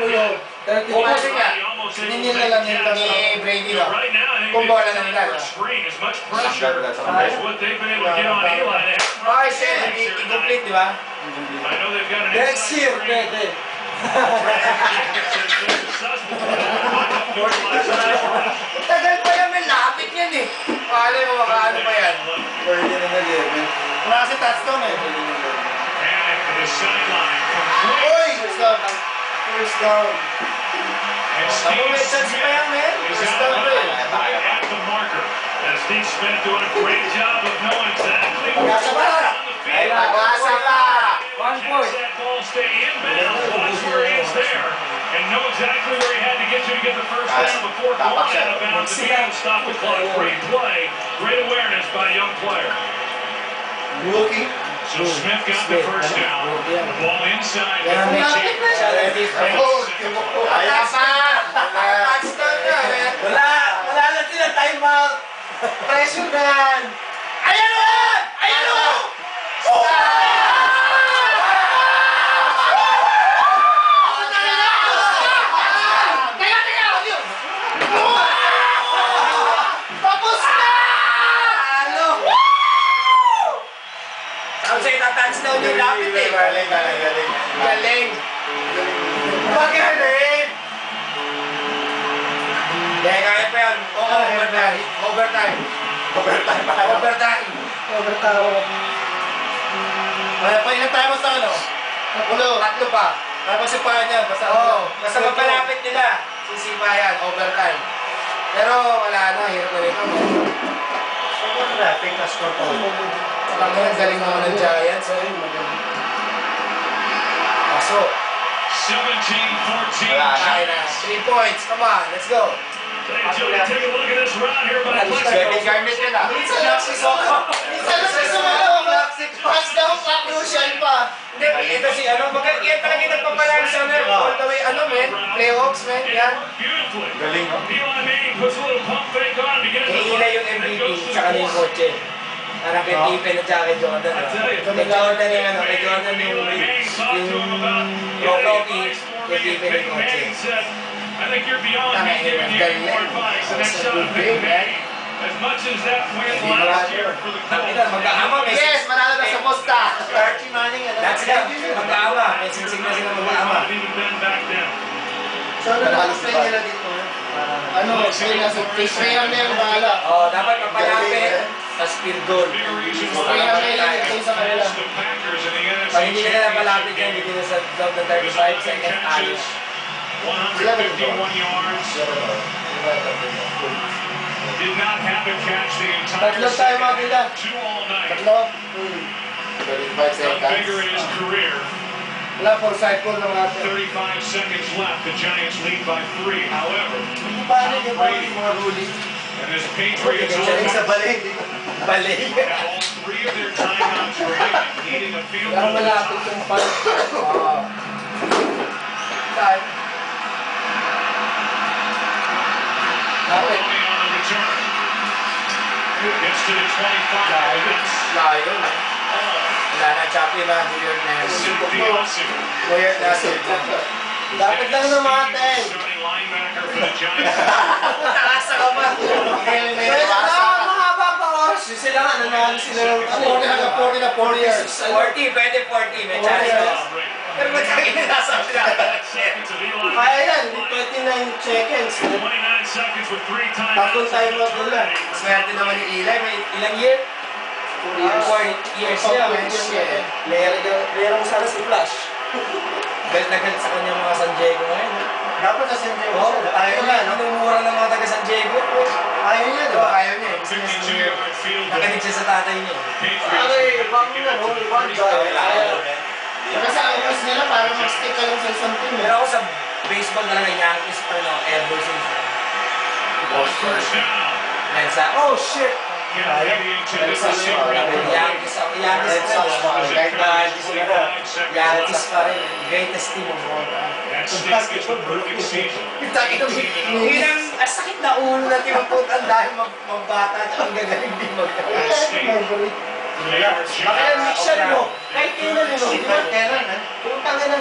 yun. Kung kasi nga, Ninil na lang yung ni Brady no? Kung bola na nila. Ay, siya, incomplete, di ba? Next year, pwede. Tagal pa yan, may lapit yan eh. Paano mo makaano pa yan? Pwede na nag-11. Wala kasi touchdown eh. Uy! First down. Ako may chance pa yan, man. First down pa eh. Steve Smith doing a great job of knowing exactly where Pag-asa pa! Ay, pag-asa pa! 1 point. That ball stay inbound, watch where he is there, and know exactly where he had to get the first down before going out of bounds to be able to stop the clock. Great play, great awareness by a young player. Rookie. So Smith got the first down. The ball inside. Wala pa! Touchdown na, man. Wala na sila time out. Pressure na! Ayan o! Ayan o! Tapos na! Ano? Sabi sa'yo touchdown yung lapit eh. Galing. Galing! Magaling! Dahil kaya pa yan. Oo, overtime. Overtime. Kaya pa ilang tayo sa ano? Tatlo pa. Tapos yung pa niya. Basta mapalapit nila. Sisipa yan. Overtime. Pero wala na. Hirap na rin. Traffic na score to. Ang galing naman ng Giants. Paso. 17-14 Giants. 3 points. Come on. Let's go. Take a look at this run here by Second garment yun ah. Minsan lang si Soko. Minsan lang si Soko. Touchdown pa. Crucial pa. Hindi, ito si ano. Yan talaga yung nagpapalaan sa ano. All the way, ano men. Playoffs men. Yan. Galing, no? Eli Manning puts a little pump fake on to get Kay Eli yung MVP sa kanyang kotse. Parang kay Pippen at saka kay Jordan. Kay Jordan yung ano. Kay Jordan yung Rocky. Kay Pippen yung kotse. I think you're beyond me giving you any more advice, and that's shot of Big Manning. As much as that win last year for the Colts. Yes, manalo na sa posta. Archie Manning. That's it. Mag-aama. May singsing na sila mag-aama. Even been back then. So, nag-explain nila dito. Ano, explain na sa Trayan na yung bahala. Oo, dapat mapalapit. Tapos field goal. Trayan na yung ito sa kanila. Pag hindi nila napalapit yan, hindi nila sa loob ng 35 seconds alis. 151 yards. Did not have a catch the entire Tatlo tayo mga kila. 2 all night. Tatlo. Got bigger in his career. Wala, for cycle ng natin. 35 seconds left. The Giants lead by 3. However, Paano yung mga ruling? and his Patriots Sa balik. Balik. have all 3 of their timeouts remaining, needing a field Parang goal. malapit yung pal. Saan? Maloney on the return. Gets to the 25. Layo na. Wala na, Chappie na. New York na yun. New York na yun. Dapat lang namatay. Starting linebacker for the Giants. Nakasa ka pa. Mahaba pa oras. Sila nga, nanalo sila ng 40 years. 40, pwede 40. May chance. Pero ba't kang inasap sila? Seconds of Eli. Kaya yan, 29 seconds. 29 seconds with 3 Tatlong timeouts. time out nila. Swerte naman ni Eli. May ilang year? 4 years niya. Player mo sana si Flash. Galit na galit sa kanya mga San Diego ngayon. Dapat sa San Diego Oh, siya. Ayaw niya, no? Minumura ng mga taga San Diego. Ayaw niya, di ba? Ayaw niya eh. 52-yard field goal. Nakinig siya sa tatay niya. Patriots one guy. Kasi ang gusto nila para mag-stick ka lang sa isang team. Pero ako sa baseball talaga, Yankees pa no, ever since. first down. Dahil sa, Oh shit! Getting to the receiver. Yankees pa rin. Yankees pa rin. Greatest team of all time. That Steve gets the perfect season. Yun ang sakit na ulo na tinututan dahil magbata at ang gagaling din mag-gagaling. Bakit ang mixture mo? Kahit kailan mo, di ba? Putang ina.